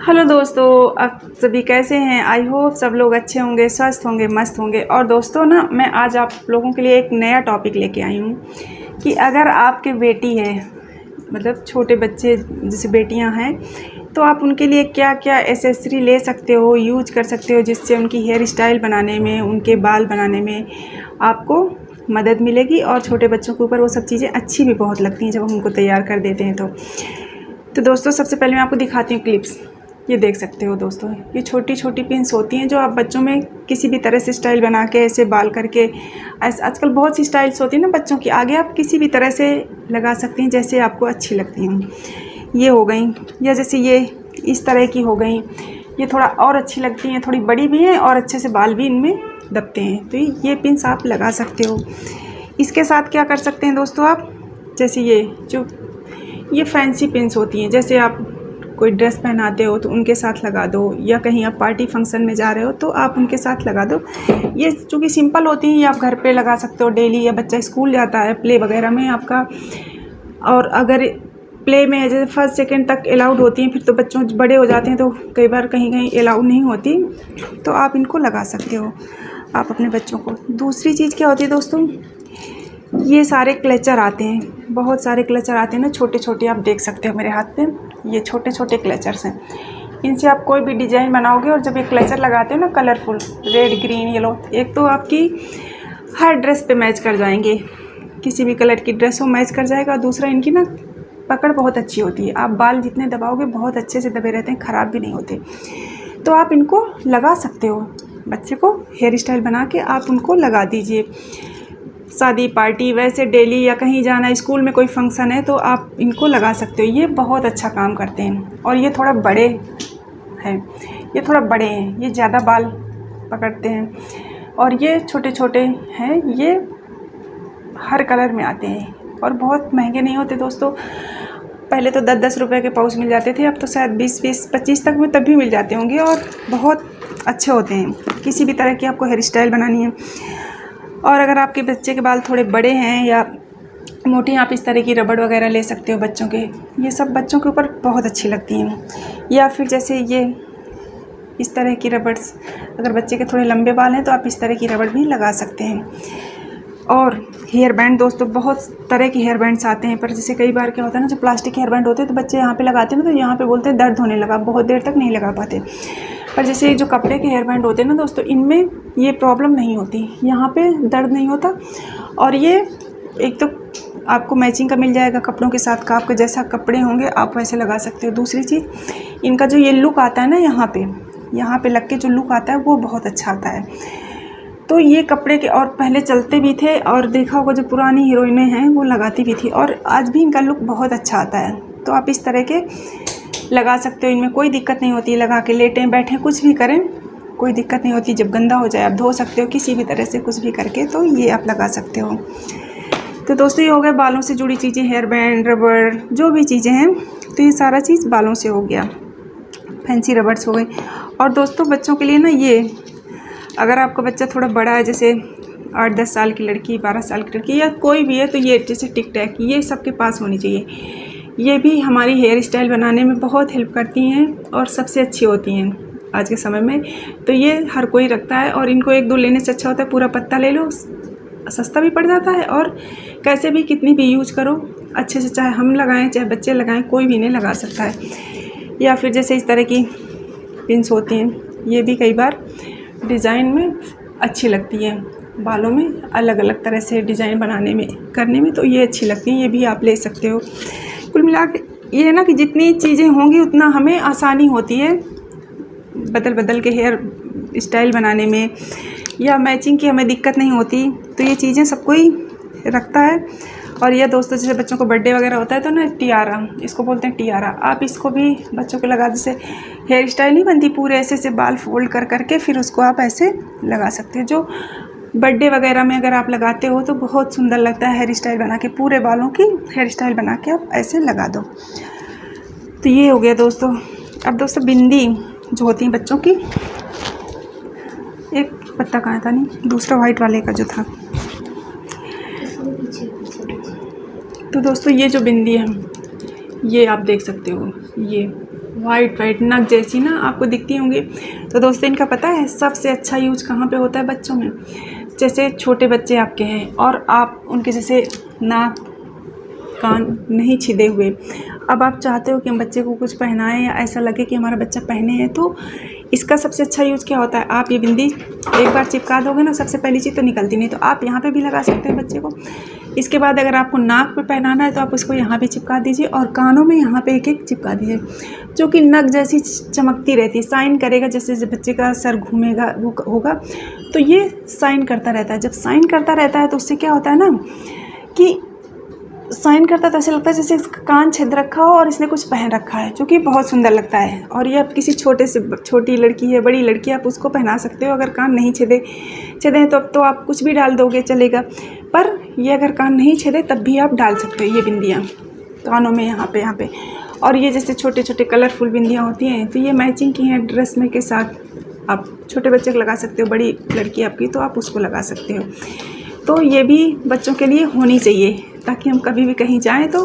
Hello दोस्तों, आप सभी कैसे हैं। आई होप सब लोग अच्छे होंगे, स्वस्थ होंगे, मस्त होंगे। और दोस्तों ना, मैं आज आप लोगों के लिए एक नया टॉपिक लेके आई हूँ कि अगर आपके बेटी है, मतलब छोटे बच्चे जैसे बेटियाँ हैं, तो आप उनके लिए क्या क्या एसेसरी ले सकते हो, यूज कर सकते हो, जिससे उनकी हेयर स्टाइल बनाने में, उनके बाल बनाने में आपको मदद मिलेगी। और छोटे बच्चों के ऊपर वो सब चीज़ें अच्छी भी बहुत लगती हैं जब हम उनको तैयार कर देते हैं। तो दोस्तों, सबसे पहले मैं आपको दिखाती हूँ क्लिप्स। ये देख सकते हो दोस्तों, ये छोटी छोटी पिन्स होती हैं जो आप बच्चों में किसी भी तरह से स्टाइल बना के, ऐसे बाल करके, ऐसे आजकल बहुत सी स्टाइल्स होती हैं ना बच्चों की, आगे आप किसी भी तरह से लगा सकती हैं जैसे आपको अच्छी लगती हैं। ये हो गई, या जैसे ये इस तरह की हो गई, ये थोड़ा और अच्छी लगती हैं, थोड़ी बड़ी भी हैं और अच्छे से बाल भी इनमें दबते हैं। तो ये पिन्स आप लगा सकते हो। इसके साथ क्या कर सकते हैं दोस्तों आप, जैसे ये फैंसी पिन्स होती हैं, जैसे आप कोई ड्रेस पहनाते हो तो उनके साथ लगा दो, या कहीं आप पार्टी फंक्शन में जा रहे हो तो आप उनके साथ लगा दो। ये चूँकि सिंपल होती हैं, ये आप घर पे लगा सकते हो डेली, या बच्चा स्कूल जाता है प्ले वगैरह में आपका, और अगर प्ले में जैसे फर्स्ट सेकंड तक अलाउड होती हैं, फिर तो बच्चों बड़े हो जाते हैं तो कई बार कहीं कहीं अलाउड नहीं होती, तो आप इनको लगा सकते हो आप अपने बच्चों को। दूसरी चीज़ क्या होती है दोस्तों, ये सारे क्लचर आते हैं, बहुत सारे क्लचर आते हैं ना, छोटे छोटे, आप देख सकते हो मेरे हाथ पे, ये छोटे छोटे क्लचर्स हैं। इनसे आप कोई भी डिज़ाइन बनाओगे, और जब ये क्लचर लगाते हो ना कलरफुल, रेड, ग्रीन, येलो, एक तो आपकी हर ड्रेस पे मैच कर जाएंगे, किसी भी कलर की ड्रेस हो मैच कर जाएगा। दूसरा, इनकी ना पकड़ बहुत अच्छी होती है, आप बाल जितने दबाओगे बहुत अच्छे से दबे रहते हैं, ख़राब भी नहीं होते। तो आप इनको लगा सकते हो, बच्चे को हेयर स्टाइल बना के आप उनको लगा दीजिए। शादी पार्टी, वैसे डेली, या कहीं जाना, स्कूल में कोई फंक्शन है तो आप इनको लगा सकते हो। ये बहुत अच्छा काम करते हैं। और ये थोड़ा बड़े हैं, ये थोड़ा बड़े हैं, ये ज़्यादा बाल पकड़ते हैं, और ये छोटे छोटे हैं, ये हर कलर में आते हैं और बहुत महंगे नहीं होते दोस्तों। पहले तो 10-10 रुपए के पाउच मिल जाते थे, अब तो शायद 20-20, 25 तक में तब भी मिल जाते होंगे, और बहुत अच्छे होते हैं किसी भी तरह की आपको हेयर स्टाइल बनानी है। और अगर आपके बच्चे के बाल थोड़े बड़े हैं या मोटे, आप इस तरह की रबड़ वगैरह ले सकते हो बच्चों के, ये सब बच्चों के ऊपर बहुत अच्छी लगती हैं। या फिर जैसे ये इस तरह की रबड़्स, अगर बच्चे के थोड़े लंबे बाल हैं तो आप इस तरह की रबड़ भी लगा सकते हैं। और हेयर बैंड दोस्तों, बहुत तरह के हेयर बैंड्स आते हैं, पर जैसे कई बार क्या होता है ना, जो प्लास्टिक हेयर बैंड होते हैं तो बच्चे यहाँ पे लगाते हैं ना, तो यहाँ पे बोलते हैं दर्द होने लगा, बहुत देर तक नहीं लगा पाते। पर जैसे जो कपड़े के हेयर बैंड होते हैं ना दोस्तों, इनमें ये प्रॉब्लम नहीं होती, यहाँ पे दर्द नहीं होता। और ये एक तो आपको मैचिंग का मिल जाएगा कपड़ों के साथ का, आपके जैसा कपड़े होंगे आप वैसे लगा सकते हो। दूसरी चीज़, इनका जो ये लुक आता है ना, यहाँ पे लग के जो लुक आता है वो बहुत अच्छा आता है। तो ये कपड़े के, और पहले चलते भी थे, और देखा होगा जो पुरानी हीरोइनें हैं वो लगाती भी थी, और आज भी इनका लुक बहुत अच्छा आता है। तो आप इस तरह के लगा सकते हो, इनमें कोई दिक्कत नहीं होती, लगा के लेटें बैठें कुछ भी करें कोई दिक्कत नहीं होती। जब गंदा हो जाए आप धो सकते हो किसी भी तरह से, कुछ भी करके, तो ये आप लगा सकते हो। तो दोस्तों, ये हो गया बालों से जुड़ी चीज़ें, हेयर बैंड, रबड़, जो भी चीज़ें हैं, तो ये सारा चीज़ बालों से हो गया, फैंसी रबड़्स हो गई। और दोस्तों, बच्चों के लिए ना, ये अगर आपका बच्चा थोड़ा बड़ा है, जैसे 8-10 साल की लड़की, 12 साल की लड़की, या कोई भी है, तो ये जैसे टिक टैक, ये सबके पास होनी चाहिए। ये भी हमारी हेयर स्टाइल बनाने में बहुत हेल्प करती हैं और सबसे अच्छी होती हैं आज के समय में। तो ये हर कोई रखता है, और इनको 1-2 लेने से अच्छा होता है पूरा पत्ता ले लो, सस्ता भी पड़ जाता है, और कैसे भी कितनी भी यूज करो अच्छे से, चाहे हम लगाएं चाहे बच्चे लगाएं, कोई भी नहीं लगा सकता है। या फिर जैसे इस तरह की पिन्स होती हैं, ये भी कई बार डिज़ाइन में अच्छी लगती है, बालों में अलग अलग तरह से डिज़ाइन बनाने में, करने में, तो ये अच्छी लगती हैं, ये भी आप ले सकते हो। कुल मिला के ये है ना कि जितनी चीज़ें होंगी उतना हमें आसानी होती है बदल बदल के हेयर स्टाइल बनाने में, या मैचिंग की हमें दिक्कत नहीं होती। तो ये चीज़ें सब कोई रखता है। और ये दोस्तों, जैसे बच्चों को बर्थडे वगैरह होता है तो ना, टियारा, इसको बोलते हैं टियारा, आप इसको भी बच्चों को लगा, जैसे हेयर स्टाइल नहीं बनती पूरे ऐसे से बाल फोल्ड कर करके, फिर उसको आप ऐसे लगा सकते हो। जो बर्थडे वगैरह में अगर आप लगाते हो तो बहुत सुंदर लगता है, हेयर स्टाइल बना के, पूरे बालों की हेयर स्टाइल बना के आप ऐसे लगा दो। तो ये हो गया दोस्तों। अब दोस्तों, बिंदी जो होती हैं बच्चों की, एक पत्ता कहाँ था, नहीं दूसरा वाइट वाले का जो था। तो दोस्तों, ये जो बिंदी है, ये आप देख सकते हो, वाइट वाइट नग जैसी ना आपको दिखती होंगी। तो दोस्तों इनका पता है सबसे अच्छा यूज कहाँ पे होता है बच्चों में। जैसे छोटे बच्चे आपके हैं और आप उनके जैसे नाक कान नहीं छिदे हुए, अब आप चाहते हो कि हम बच्चे को कुछ पहनाएं या ऐसा लगे कि हमारा बच्चा पहने हैं, तो इसका सबसे अच्छा यूज़ क्या होता है, आप ये बिंदी एक बार चिपका दोगे ना, सबसे पहली चीज़ तो निकलती नहीं, तो आप यहाँ पे भी लगा सकते हैं बच्चे को। इसके बाद अगर आपको नाक पे पहनाना है तो आप उसको यहाँ पे चिपका दीजिए और कानों में यहाँ पे एक एक चिपका दीजिए, जो कि नग जैसी चमकती रहती है, साइन करेगा। जैसे जब बच्चे का सर घूमेगा वो होगा तो ये साइन करता रहता है। जब साइन करता रहता है तो उससे क्या होता है ना कि साइन करता तो ऐसे लगता है जैसे इसका कान छिद रखा हो और इसने कुछ पहन रखा है, जो कि बहुत सुंदर लगता है। और ये आप किसी छोटी लड़की है, बड़ी लड़की, आप उसको पहना सकते हो। अगर कान नहीं छिदे तो अब तो आप कुछ भी डाल दोगे चलेगा, पर ये अगर कान नहीं छिदे तब भी आप डाल सकते हो ये बिंदियाँ कानों में, यहाँ पे। और ये जैसे छोटे छोटे कलरफुल बिंदियाँ होती हैं, तो ये मैचिंग की हैं ड्रेस में के साथ। आप छोटे बच्चे को लगा सकते हो, बड़ी लड़की आपकी तो आप उसको लगा सकते हो। तो ये भी बच्चों के लिए होनी चाहिए, ताकि हम कभी भी कहीं जाएं तो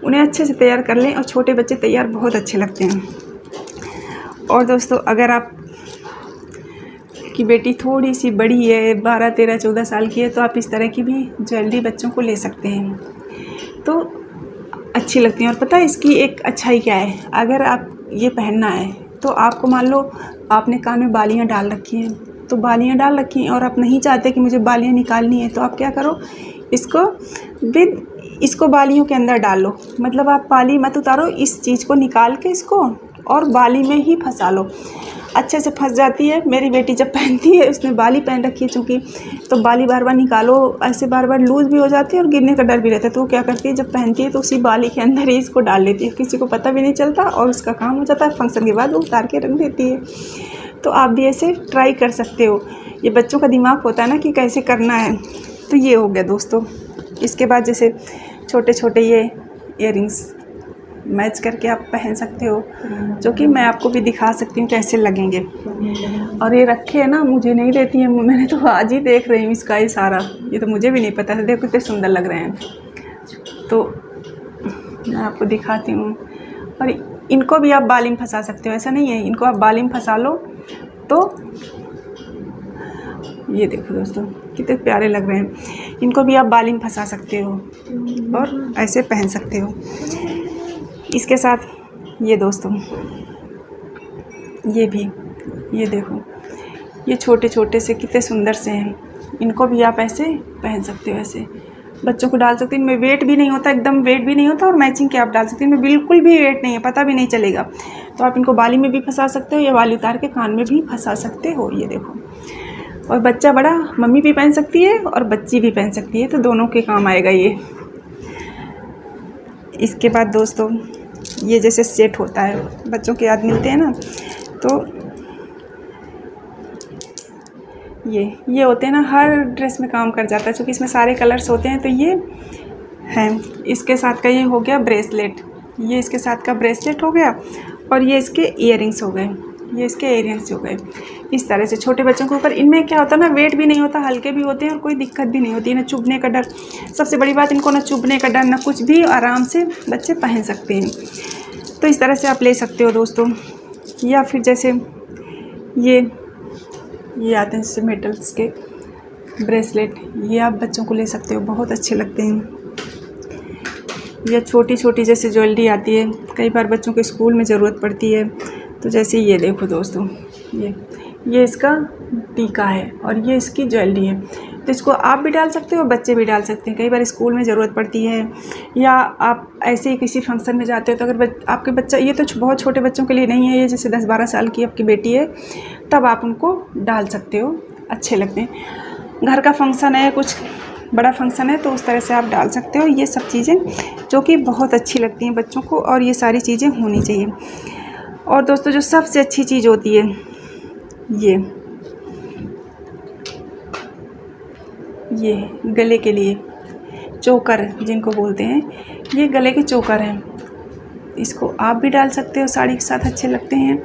उन्हें अच्छे से तैयार कर लें। और छोटे बच्चे तैयार बहुत अच्छे लगते हैं। और दोस्तों अगर आप की बेटी थोड़ी सी बड़ी है, 12, 13, 14 साल की है, तो आप इस तरह की भी ज्वेलरी बच्चों को ले सकते हैं, तो अच्छी लगती हैं। और पता है इसकी एक अच्छाई क्या है, अगर आप ये पहनना है तो आपको मान लो आपने कान में बालियाँ डाल रखी हैं, तो बालियाँ डाल रखी हैं और आप नहीं चाहते कि मुझे बालियाँ निकालनी है, तो आप क्या करो, इसको बालियों के अंदर डाल लो। मतलब आप बाली मत उतारो, इस चीज़ को निकाल के इसको और बाली में ही फंसा लो, अच्छे से फंस जाती है। मेरी बेटी जब पहनती है, उसने बाली पहन रखी है चूँकि, तो बाली बार बार निकालो, ऐसे बार बार लूज़ भी हो जाती है और गिरने का डर भी रहता है। तो वो क्या करती है, जब पहनती है तो उसी बाली के अंदर ही इसको डाल लेती है, किसी को पता भी नहीं चलता और उसका काम हो जाता है। फंक्शन के बाद वो उतार के रख देती है। तो आप भी ऐसे ट्राई कर सकते हो। ये बच्चों का दिमाग होता है ना कि कैसे करना है। तो ये हो गया दोस्तों। इसके बाद जैसे छोटे छोटे ये इयररिंग्स मैच करके आप पहन सकते हो, जो कि मैं आपको भी दिखा सकती हूँ कैसे लगेंगे। और ये रखे है ना, मुझे नहीं देती है, मैंने तो आज ही देख रही हूँ इसका ये सारा, ये तो मुझे भी नहीं पता था। देखो कितने सुंदर लग रहे हैं, तो मैं आपको दिखाती हूँ। और इनको भी आप बाली में फंसा सकते हो, ऐसा नहीं है, इनको आप बाली में फंसा लो। तो ये देखो दोस्तों कितने प्यारे लग रहे हैं, इनको भी आप बाली में फंसा सकते हो और ऐसे पहन सकते हो। इसके साथ ये दोस्तों ये भी, ये देखो, ये छोटे छोटे से कितने सुंदर से हैं, इनको भी आप ऐसे पहन सकते हो, ऐसे बच्चों को डाल सकते हो। इनमें वेट भी नहीं होता, एकदम वेट भी नहीं होता, और मैचिंग के आप डाल सकते हो, इनमें बिल्कुल भी वेट नहीं है, पता भी नहीं चलेगा। तो आप इनको बाली में भी फंसा सकते हो या बाली उतार के कान में भी फंसा सकते हो, ये देखो। और बच्चा बड़ा, मम्मी भी पहन सकती है और बच्ची भी पहन सकती है, तो दोनों के काम आएगा ये। इसके बाद दोस्तों ये जैसे सेट होता है, बच्चों के याद मिलते हैं ना, तो ये होते हैं ना, हर ड्रेस में काम कर जाता है, क्योंकि इसमें सारे कलर्स होते हैं। तो ये है, इसके साथ का ये हो गया ब्रेसलेट, ये इसके साथ का ब्रेसलेट हो गया, और ये इसके इयररिंग्स हो गए, ये इसके इयररिंग्स हो गए। इस तरह से छोटे बच्चों के ऊपर, इनमें क्या होता है ना, वेट भी नहीं होता, हल्के भी होते हैं और कोई दिक्कत भी नहीं होती है, ना चुभने का डर। सबसे बड़ी बात, इनको ना चुभने का डर ना कुछ भी, आराम से बच्चे पहन सकते हैं। तो इस तरह से आप ले सकते हो दोस्तों। या फिर जैसे ये आते हैं जैसे मेटल्स के ब्रेसलेट, ये आप बच्चों को ले सकते हो, बहुत अच्छे लगते हैं। या छोटी छोटी जैसे ज्वेलरी आती है, कई बार बच्चों के स्कूल में ज़रूरत पड़ती है। तो जैसे ये देखो दोस्तों, ये इसका टीका है और ये इसकी ज्वेलरी है, तो इसको आप भी डाल सकते हो, बच्चे भी डाल सकते हैं। कई बार स्कूल में ज़रूरत पड़ती है, या आप ऐसे ही किसी फंक्शन में जाते हो, तो अगर आपके बच्चा, ये तो बहुत छोटे बच्चों के लिए नहीं है, ये जैसे 10-12 साल की आपकी बेटी है, तब आप उनको डाल सकते हो, अच्छे लगते हैं। घर का फंक्शन है, कुछ बड़ा फंक्शन है, तो उस तरह से आप डाल सकते हो। ये सब चीज़ें जो कि बहुत अच्छी लगती हैं बच्चों को, और ये सारी चीज़ें होनी चाहिए। और दोस्तों जो सबसे अच्छी चीज़ होती है, ये गले के लिए चोकर जिनको बोलते हैं, ये गले के चोकर हैं। इसको आप भी डाल सकते हो, साड़ी के साथ अच्छे लगते हैं,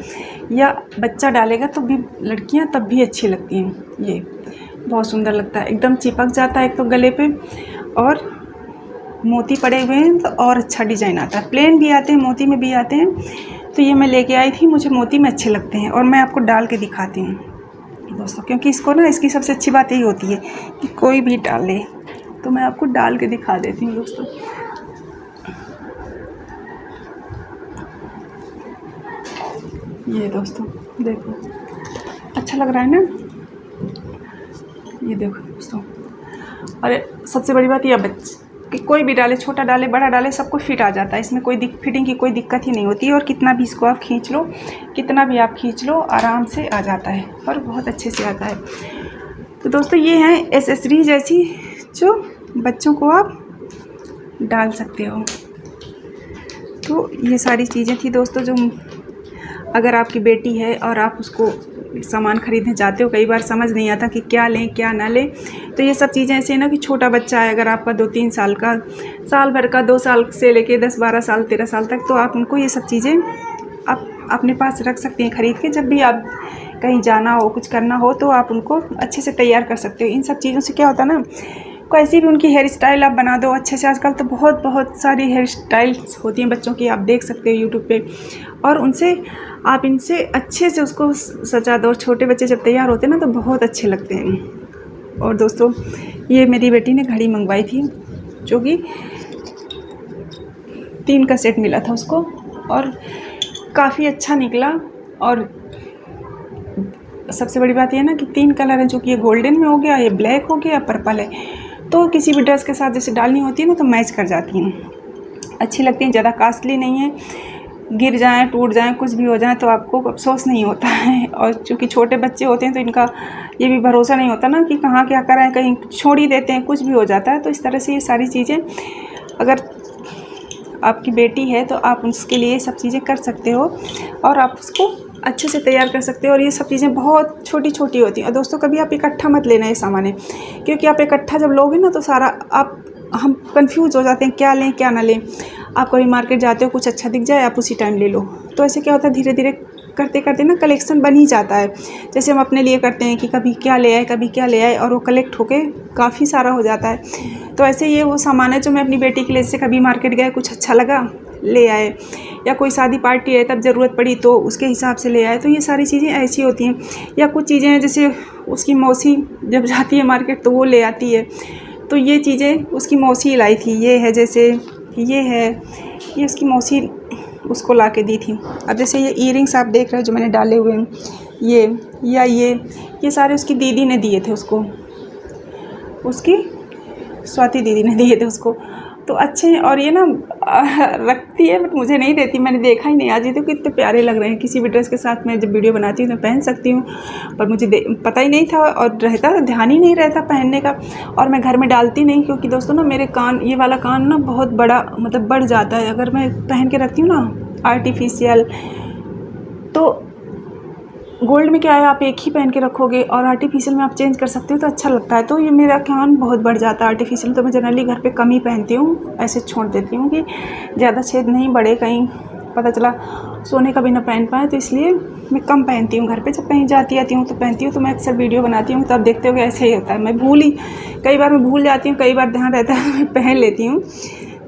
या बच्चा डालेगा तो भी, लड़कियां तब भी अच्छी लगती हैं। ये बहुत सुंदर लगता है, एकदम चिपक जाता है एक तो गले पे, और मोती पड़े हुए हैं तो और अच्छा डिज़ाइन आता है। प्लेन भी आते हैं, मोती में भी आते हैं, तो ये मैं लेके आई थी, मुझे मोती में अच्छे लगते हैं और मैं आपको डाल के दिखाती हूँ दोस्तों, क्योंकि इसको ना इसकी सबसे अच्छी बात यही होती है कि कोई भी डाले। तो मैं आपको डाल के दिखा देती हूँ दोस्तों। ये दोस्तों देखो, अच्छा लग रहा है ना, ये देखो दोस्तों। अरे सबसे बड़ी बात यह कि कोई भी डाले, छोटा डाले बड़ा डाले, सबको फिट आ जाता है। इसमें कोई फिटिंग की कोई दिक्कत ही नहीं होती, और कितना भी इसको आप खींच लो, कितना भी आप खींच लो, आराम से आ जाता है और बहुत अच्छे से आता है। तो दोस्तों ये हैं एक्सेसरीज ऐसी जो बच्चों को आप डाल सकते हो। तो ये सारी चीज़ें थी दोस्तों, जो अगर आपकी बेटी है और आप उसको सामान खरीदने जाते हो, कई बार समझ नहीं आता कि क्या लें क्या ना लें। तो ये सब चीज़ें ऐसे ना कि छोटा बच्चा है, अगर आपका 2-3 साल का, साल भर का, 2 साल से लेके 10-12 साल 13 साल तक, तो आप उनको ये सब चीज़ें आप अपने पास रख सकते हैं खरीद के। जब भी आप कहीं जाना हो, कुछ करना हो, तो आप उनको अच्छे से तैयार कर सकते हो। इन सब चीज़ों से क्या होता है ना, कैसी भी उनकी हेयर स्टाइल आप बना दो अच्छे से। आजकल तो बहुत सारी हेयर स्टाइल्स होती हैं बच्चों की, आप देख सकते हो यूट्यूब पे, और उनसे आप इनसे अच्छे से उसको सजा दो। और छोटे बच्चे जब तैयार होते हैं ना तो बहुत अच्छे लगते हैं। और दोस्तों ये मेरी बेटी ने घड़ी मंगवाई थी, जो कि 3 का सेट मिला था उसको, और काफ़ी अच्छा निकला। और सबसे बड़ी बात यह ना कि 3 कलर है, जो कि ये गोल्डन में हो गया, ये ब्लैक हो गया, पर्पल है। तो किसी भी ड्रेस के साथ जैसे डालनी होती है ना तो मैच कर जाती हैं, अच्छी लगती हैं। ज़्यादा कॉस्टली नहीं है, गिर जाएं, टूट जाएं, कुछ भी हो जाए तो आपको अफसोस नहीं होता है। और चूँकि छोटे बच्चे होते हैं तो इनका ये भी भरोसा नहीं होता ना कि कहाँ क्या कराएं, कहीं छोड़ ही देते हैं, कुछ भी हो जाता है। तो इस तरह से ये सारी चीज़ें, अगर आपकी बेटी है तो आप उसके लिए सब चीज़ें कर सकते हो, और आप उसको अच्छे से तैयार कर सकते हो। और ये सब चीज़ें बहुत छोटी छोटी होती हैं। और दोस्तों कभी आप इकट्ठा मत लेना ये सामान, क्योंकि आप इकट्ठा जब लोगे ना तो सारा हम कंफ्यूज हो जाते हैं, क्या लें क्या ना लें। आप कभी मार्केट जाते हो, कुछ अच्छा दिख जाए, आप उसी टाइम ले लो। तो ऐसे क्या होता है, धीरे धीरे करते करते ना कलेक्शन बन ही जाता है। जैसे हम अपने लिए करते हैं कि कभी क्या ले आए, कभी क्या ले आए, और वो कलेक्ट होके काफ़ी सारा हो जाता है। तो ऐसे ये वो सामान है जो मैं अपनी बेटी के लिए, जैसे कभी मार्केट गए, कुछ अच्छा लगा ले आए, या कोई शादी पार्टी है तब ज़रूरत पड़ी तो उसके हिसाब से ले आए। तो ये सारी चीज़ें ऐसी होती हैं। या कुछ चीज़ें हैं जैसे उसकी मौसी जब जाती है मार्केट तो वो ले आती है, तो ये चीज़ें उसकी मौसी लाई थी। ये है, जैसे ये है, ये उसकी मौसी उसको ला के दी थी। अब जैसे ये ईयरिंग्स आप देख रहे हो जो मैंने डाले हुए हैं, ये सारे उसकी दीदी ने दिए थे उसको, उसकी स्वाति दीदी ने दिए थे उसको। तो अच्छे हैं, और ये ना रखती है बट मुझे नहीं देती, मैंने देखा ही नहीं। आज ये तो कितने प्यारे लग रहे हैं, किसी भी ड्रेस के साथ मैं जब वीडियो बनाती हूँ तो पहन सकती हूँ, पर मुझे पता ही नहीं था, और रहता ध्यान ही नहीं रहता पहनने का। और मैं घर में डालती नहीं, क्योंकि दोस्तों ना मेरे कान, ये वाला कान ना बहुत बड़ा, मतलब बढ़ जाता है अगर मैं पहन के रखती हूँ ना आर्टिफिशियल। तो गोल्ड में क्या है, आप एक ही पहन के रखोगे, और आर्टिफिशियल में आप चेंज कर सकते हो तो अच्छा लगता है। तो ये मेरा कान बहुत बढ़ जाता है आर्टिफिशियल, तो मैं जनरली घर पे कम ही पहनती हूँ, ऐसे छोड़ देती हूँ कि ज़्यादा छेद नहीं बढ़े, कहीं पता चला सोने का भी ना पहन पाए। तो इसलिए मैं कम पहनती हूँ घर पे। जब कहीं जाती आती हूँ तो पहनती हूँ। तो मैं अक्सर वीडियो बनाती हूँ तो आप देखते हो कि ऐसे ही होता है, मैं कई बार मैं भूल जाती हूँ, कई बार ध्यान रहता है मैं पहन लेती हूँ।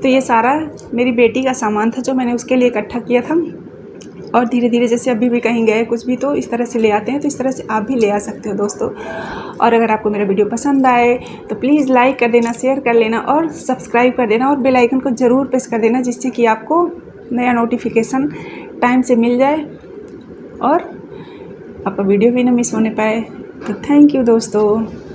तो ये सारा मेरी बेटी का सामान था जो मैंने उसके लिए इकट्ठा किया था। और धीरे धीरे जैसे अभी भी कहीं गए कुछ भी तो इस तरह से ले आते हैं, तो इस तरह से आप भी ले आ सकते हो दोस्तों। और अगर आपको मेरा वीडियो पसंद आए तो प्लीज़ लाइक कर देना, शेयर कर लेना और सब्सक्राइब कर देना, और बेल आइकन को ज़रूर प्रेस कर देना, जिससे कि आपको नया नोटिफिकेशन टाइम से मिल जाए और आपका वीडियो भी ना मिस होने पाए। तो थैंक यू दोस्तों।